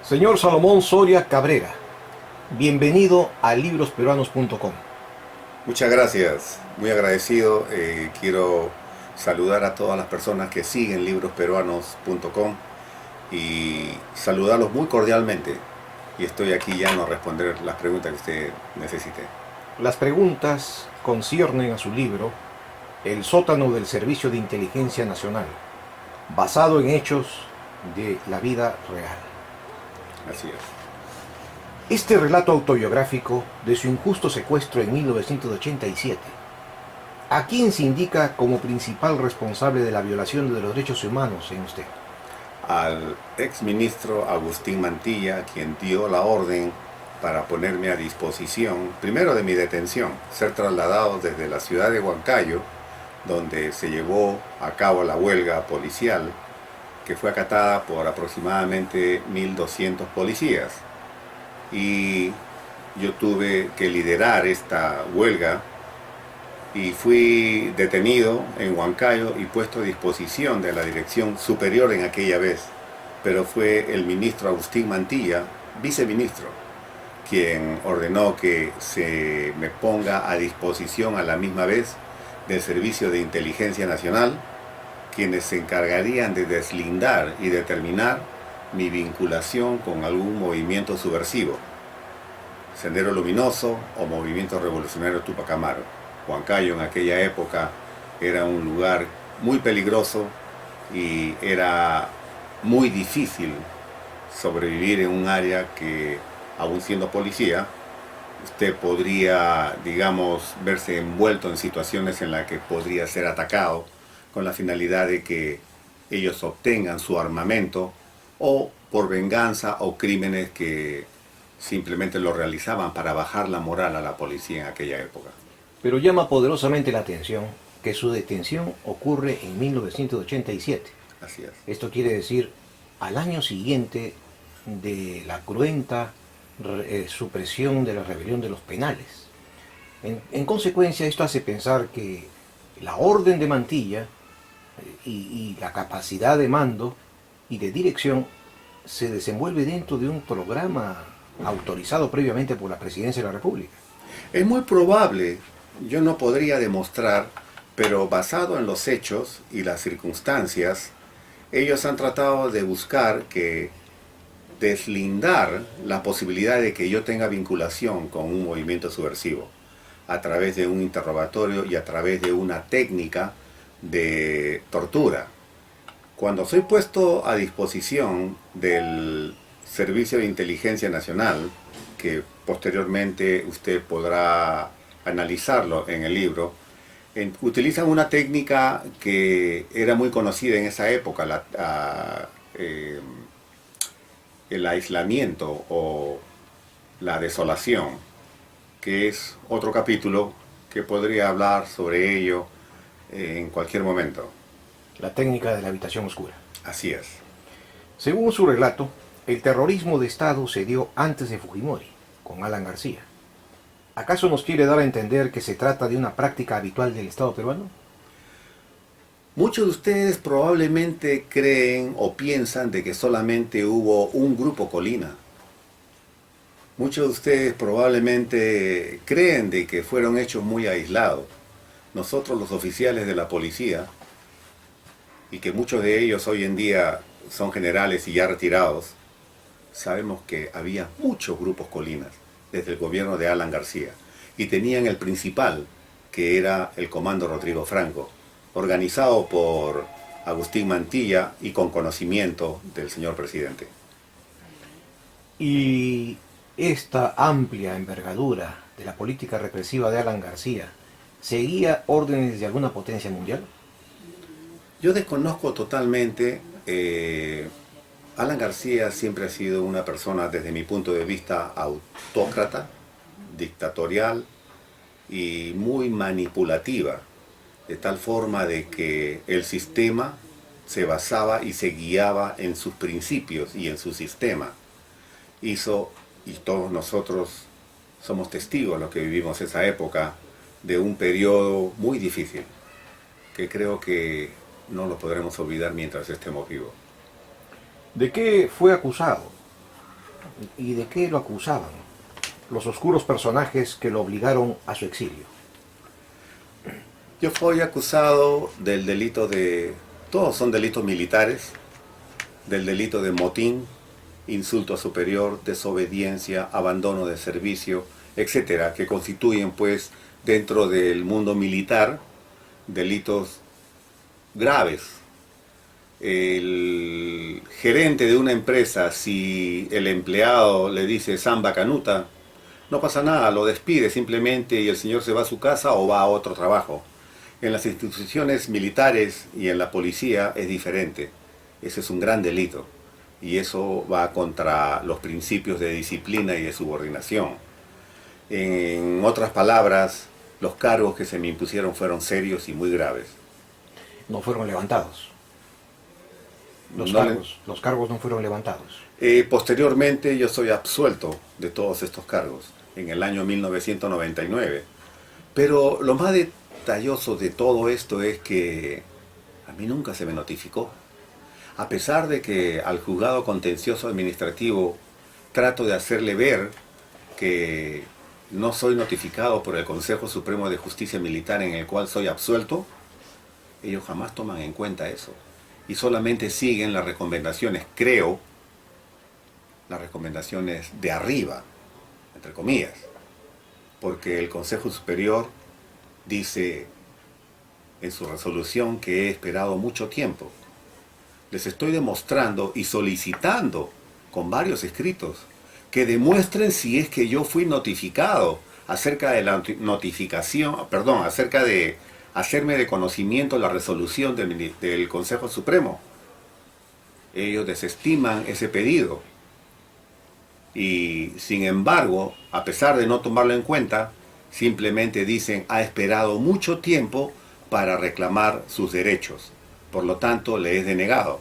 Señor Salomón Soria Cabrera, bienvenido a librosperuanos.com. Muchas gracias, muy agradecido. Quiero saludar a todas las personas que siguen librosperuanos.com y saludarlos muy cordialmente. Y estoy aquí ya a responder las preguntas que usted necesite. Las preguntas conciernen a su libro El sótano del Servicio de Inteligencia Nacional, basado en hechos de la vida real. Así es. Este relato autobiográfico de su injusto secuestro en 1987, ¿a quién se indica como principal responsable de la violación de los derechos humanos en usted? Al exministro Agustín Mantilla, quien dio la orden para ponerme a disposición, primero de mi detención, ser trasladado desde la ciudad de Huancayo, donde se llevó a cabo la huelga policial, que fue acatada por aproximadamente 1.200 policías. Y yo tuve que liderar esta huelga y fui detenido en Huancayo y puesto a disposición de la dirección superior en aquella vez. Pero fue el ministro Agustín Mantilla, viceministro, quien ordenó que se me ponga a disposición a la misma vez del Servicio de Inteligencia Nacional, quienes se encargarían de deslindar y determinar mi vinculación con algún movimiento subversivo, Sendero Luminoso o Movimiento Revolucionario Tupac Amaru. Huancayo en aquella época era un lugar muy peligroso y era muy difícil sobrevivir en un área que, aún siendo policía, usted podría, digamos, verse envuelto en situaciones en las que podría ser atacado con la finalidad de que ellos obtengan su armamento o por venganza o crímenes que simplemente lo realizaban para bajar la moral a la policía en aquella época. Pero llama poderosamente la atención que su detención ocurre en 1987. Así es. Esto quiere decir al año siguiente de la cruenta supresión de la rebelión de los penales. En consecuencia, esto hace pensar que la orden de Mantilla y la capacidad de mando y de dirección se desenvuelve dentro de un programa autorizado previamente por la Presidencia de la República. Es muy probable, yo no podría demostrar, pero basado en los hechos y las circunstancias, ellos han tratado de buscar que deslindar la posibilidad de que yo tenga vinculación con un movimiento subversivo a través de un interrogatorio y a través de una técnica de tortura. Cuando soy puesto a disposición del Servicio de Inteligencia Nacional, que posteriormente usted podrá analizarlo en el libro, utilizan una técnica que era muy conocida en esa época, el aislamiento o la desolación, que es otro capítulo que podría hablar sobre ello en cualquier momento. La técnica de la habitación oscura. Así es. Según su relato, el terrorismo de Estado se dio antes de Fujimori, con Alan García. ¿Acaso nos quiere dar a entender que se trata de una práctica habitual del Estado peruano? Muchos de ustedes probablemente creen o piensan de que solamente hubo un grupo Colina. Muchos de ustedes probablemente creen de que fueron hechos muy aislados. Nosotros, los oficiales de la policía, y que muchos de ellos hoy en día son generales y ya retirados, sabemos que había muchos grupos Colinas desde el gobierno de Alan García, y tenían el principal, que era el Comando Rodrigo Franco, organizado por Agustín Mantilla y con conocimiento del señor presidente. Y esta amplia envergadura de la política represiva de Alan García seguía órdenes de alguna potencia mundial. Yo desconozco totalmente. Alan García siempre ha sido una persona, desde mi punto de vista, autócrata, dictatorial y muy manipulativa, de tal forma de que el sistema se basaba y se guiaba en sus principios y en su sistema. Hizo, y todos nosotros somos testigos, los que vivimos esa época, de un periodo muy difícil, que creo que no lo podremos olvidar mientras estemos vivos. ¿De qué fue acusado? ¿Y de qué lo acusaban los oscuros personajes que lo obligaron a su exilio? Yo fui acusado del delito de... Todos son delitos militares, del delito de motín, insulto a superior, desobediencia, abandono de servicio, etcétera, que constituyen, pues, dentro del mundo militar, delitos graves. El gerente de una empresa, si el empleado le dice samba canuta, no pasa nada, lo despide simplemente y el señor se va a su casa o va a otro trabajo. En las instituciones militares y en la policía es diferente. Ese es un gran delito y eso va contra los principios de disciplina y de subordinación. En otras palabras, los cargos que se me impusieron fueron serios y muy graves. No fueron levantados. No Los cargos no fueron levantados. Posteriormente yo soy absuelto de todos estos cargos en el año 1999. Pero lo más detalloso de todo esto es que a mí nunca se me notificó. A pesar de que al juzgado contencioso administrativo trato de hacerle ver que no soy notificado por el Consejo Supremo de Justicia Militar en el cual soy absuelto, ellos jamás toman en cuenta eso. Y solamente siguen las recomendaciones, creo, las recomendaciones de arriba, entre comillas. Porque el Consejo Superior dice en su resolución que he esperado mucho tiempo. Les estoy demostrando y solicitando con varios escritos que demuestren si es que yo fui notificado acerca de la notificación, perdón, acerca de hacerme de conocimiento la resolución del Consejo Supremo. Ellos desestiman ese pedido y sin embargo, a pesar de no tomarlo en cuenta, simplemente dicen ha esperado mucho tiempo para reclamar sus derechos. Por lo tanto, le es denegado.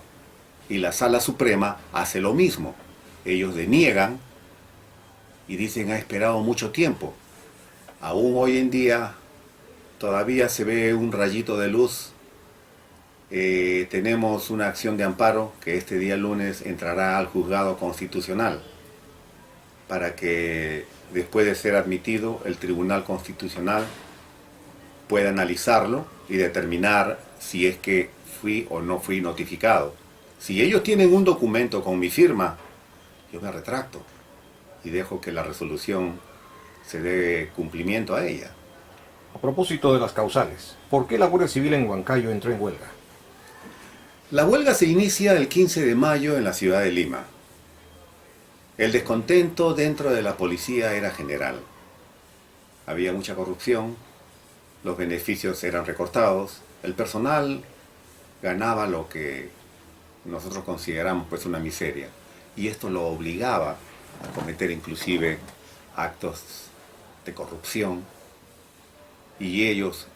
Y la Sala Suprema hace lo mismo. Ellos deniegan y dicen ha esperado mucho tiempo. Aún hoy en día todavía se ve un rayito de luz. Tenemos una acción de amparo que este día lunes entrará al juzgado constitucional para que después de ser admitido el Tribunal Constitucional pueda analizarlo y determinar si es que fui o no fui notificado. Si ellos tienen un documento con mi firma, yo me retracto y dejo que la resolución se dé cumplimiento a ella. A propósito de las causales, ¿por qué la Guardia Civil en Huancayo entró en huelga? La huelga se inicia el 15 de mayo en la ciudad de Lima. El descontento dentro de la policía era general. Había mucha corrupción, los beneficios eran recortados, el personal ganaba lo que nosotros consideramos pues una miseria. Y esto lo obligaba a cometer inclusive actos de corrupción. Y ellos,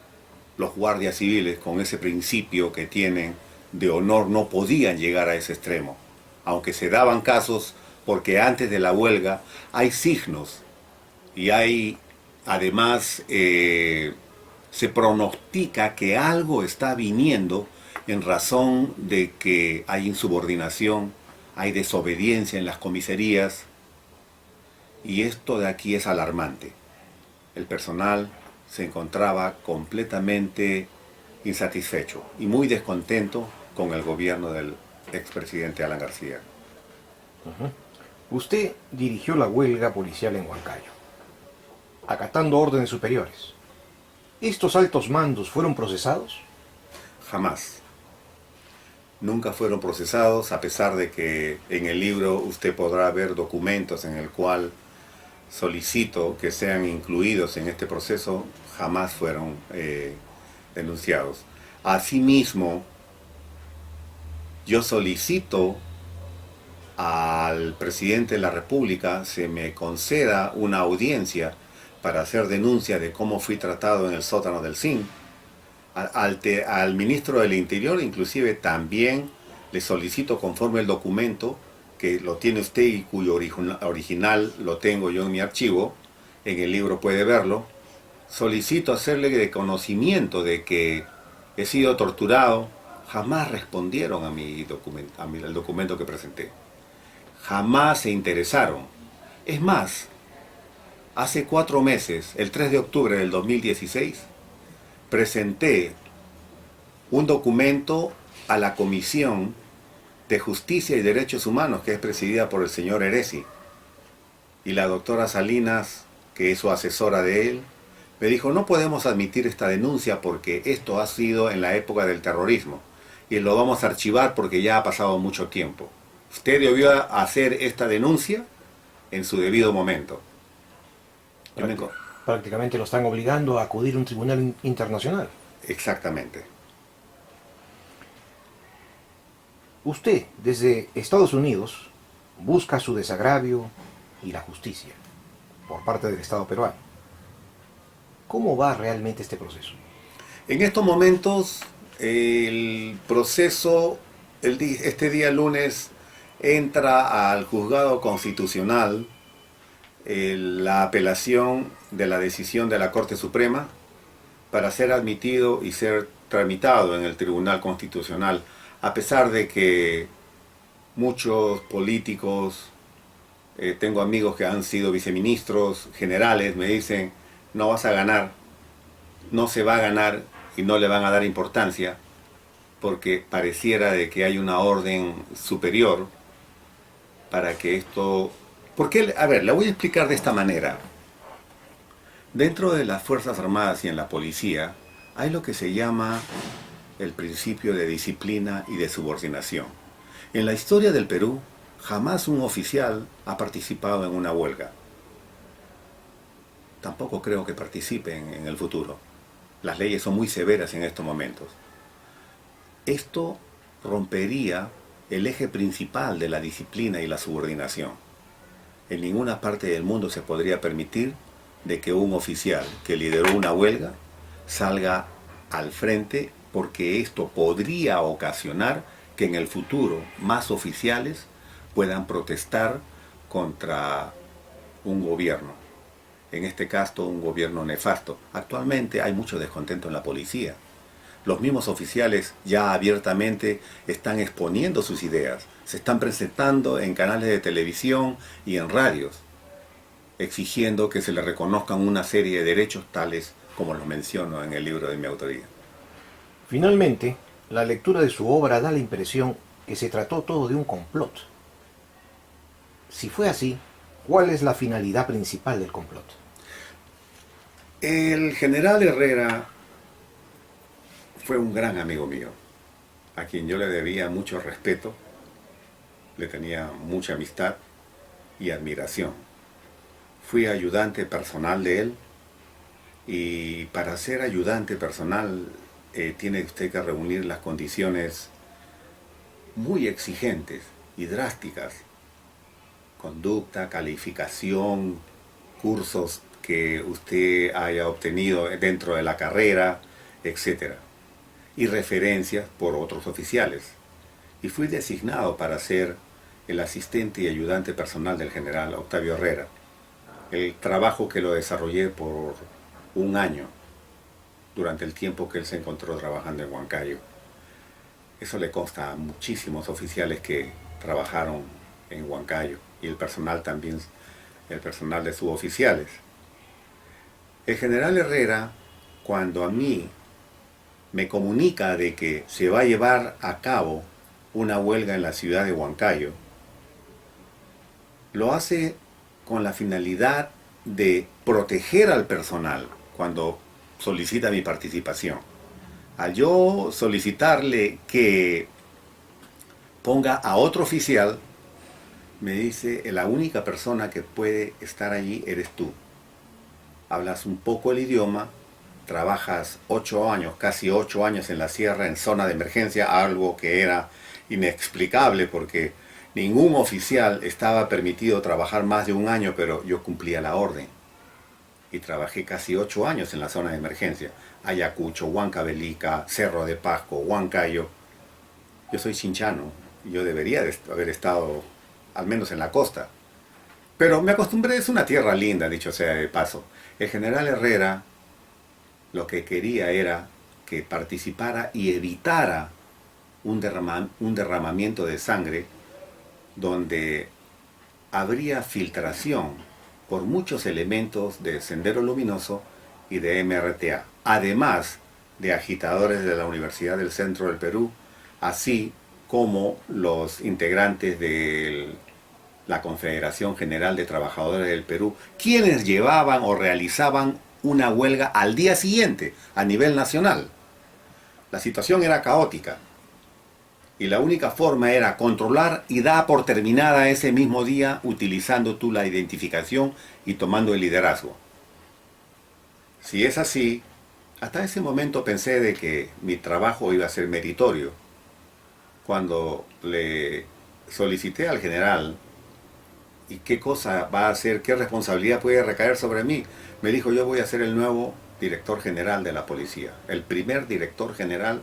los guardias civiles, con ese principio que tienen de honor, no podían llegar a ese extremo. Aunque se daban casos, porque antes de la huelga hay signos y hay, además, se pronostica que algo está viniendo en razón de que hay insubordinación, hay desobediencia en las comisarías, y esto de aquí es alarmante. El personal se encontraba completamente insatisfecho y muy descontento con el gobierno del expresidente Alan García. Usted dirigió la huelga policial en Huancayo, acatando órdenes superiores. ¿Estos altos mandos fueron procesados? Jamás. Nunca fueron procesados, a pesar de que en el libro usted podrá ver documentos en el cual solicito que sean incluidos en este proceso, jamás fueron denunciados. Asimismo, yo solicito al presidente de la República se me conceda una audiencia para hacer denuncia de cómo fui tratado en el sótano del CIN. Al ministro del Interior inclusive también le solicito, conforme el documento que lo tiene usted y cuyo original lo tengo yo en mi archivo, en el libro puede verlo, solicito hacerle de conocimiento de que he sido torturado. Jamás respondieron a mi documento, al documento que presenté. jamás se interesaron. Es más, hace 4 meses, el 3 de octubre del 2016, presenté un documento a la Comisión de Justicia y Derechos Humanos, que es presidida por el señor Eresi, y la doctora Salinas, que es su asesora de él, me dijo: no podemos admitir esta denuncia porque esto ha sido en la época del terrorismo y lo vamos a archivar porque ya ha pasado mucho tiempo. Usted debió hacer esta denuncia en su debido momento. Prácticamente lo están obligando a acudir a un tribunal internacional. Exactamente. Usted, desde Estados Unidos, busca su desagravio y la justicia por parte del Estado peruano. ¿Cómo va realmente este proceso? En estos momentos, el proceso, este día lunes, entra al juzgado constitucional la apelación de la decisión de la Corte Suprema para ser admitido y ser tramitado en el Tribunal Constitucional, a pesar de que muchos políticos, tengo amigos que han sido viceministros, generales, me dicen: no vas a ganar, no se va a ganar y no le van a dar importancia porque pareciera de que hay una orden superior para que esto... Porque, a ver, le voy a explicar de esta manera. Dentro de las Fuerzas Armadas y en la policía hay lo que se llama el principio de disciplina y de subordinación. En la historia del Perú, jamás un oficial ha participado en una huelga. Tampoco creo que participen en el futuro. Las leyes son muy severas en estos momentos. Esto rompería el eje principal de la disciplina y la subordinación. En ninguna parte del mundo se podría permitir de que un oficial que lideró una huelga salga al frente, porque esto podría ocasionar que en el futuro más oficiales puedan protestar contra un gobierno. En este caso, un gobierno nefasto. Actualmente hay mucho descontento en la policía. Los mismos oficiales ya abiertamente están exponiendo sus ideas. Se están presentando en canales de televisión y en radios, exigiendo que se les reconozcan una serie de derechos tales como los menciono en el libro de mi autoría. Finalmente, la lectura de su obra da la impresión que se trató todo de un complot. Si fue así, ¿cuál es la finalidad principal del complot? El general Herrera fue un gran amigo mío, a quien yo le debía mucho respeto, le tenía mucha amistad y admiración. Fui ayudante personal de él, y para ser ayudante personal tiene usted que reunir las condiciones muy exigentes y drásticas: conducta, calificación, cursos que usted haya obtenido dentro de la carrera, etc. Y referencias por otros oficiales. Y fui designado para ser el asistente y ayudante personal del general Octavio Herrera. El trabajo que lo desarrollé por un año, durante el tiempo que él se encontró trabajando en Huancayo. Eso le consta a muchísimos oficiales que trabajaron en Huancayo, y el personal también, el personal de suboficiales. El general Herrera, cuando a mí me comunica de que se va a llevar a cabo una huelga en la ciudad de Huancayo, lo hace con la finalidad de proteger al personal cuando solicita mi participación. Al yo solicitarle que ponga a otro oficial, me dice: la única persona que puede estar allí eres tú. Hablas un poco el idioma, trabajas 8 años, casi 8 años en la sierra en zona de emergencia, algo que era inexplicable porque ningún oficial estaba permitido trabajar más de un año, pero yo cumplía la orden. Y trabajé casi 8 años en la zona de emergencia. Ayacucho, Huancavelica, Cerro de Pasco, Huancayo. Yo soy chinchano, yo debería haber estado al menos en la costa. Pero me acostumbré, es una tierra linda, dicho sea de paso. El general Herrera lo que quería era que participara y evitara un derramamiento de sangre donde habría filtración por muchos elementos de Sendero Luminoso y de MRTA, además de agitadores de la Universidad del Centro del Perú, así como los integrantes de la Confederación General de Trabajadores del Perú, quienes llevaban o realizaban una huelga al día siguiente a nivel nacional. La situación era caótica y la única forma era controlar y dar por terminada ese mismo día utilizando tú la identificación y tomando el liderazgo. Si es así, hasta ese momento pensé de que mi trabajo iba a ser meritorio. Cuando le solicité al general y qué cosa va a hacer, qué responsabilidad puede recaer sobre mí, me dijo: yo voy a ser el nuevo director general de la policía, el primer director general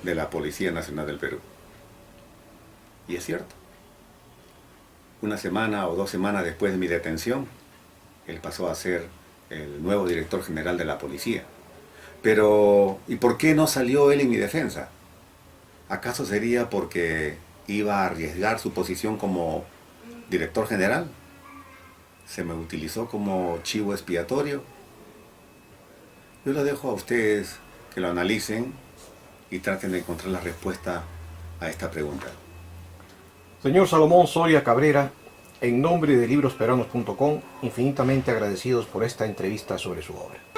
de la Policía Nacional del Perú. Y es cierto. Una semana o 2 semanas después de mi detención, él pasó a ser el nuevo director general de la policía. Pero, ¿y por qué no salió él en mi defensa? ¿Acaso sería porque iba a arriesgar su posición como director general? ¿Se me utilizó como chivo expiatorio? Yo lo dejo a ustedes que lo analicen y traten de encontrar la respuesta a esta pregunta. Señor Salomón Soria Cabrera, en nombre de librosperanos.com, infinitamente agradecidos por esta entrevista sobre su obra.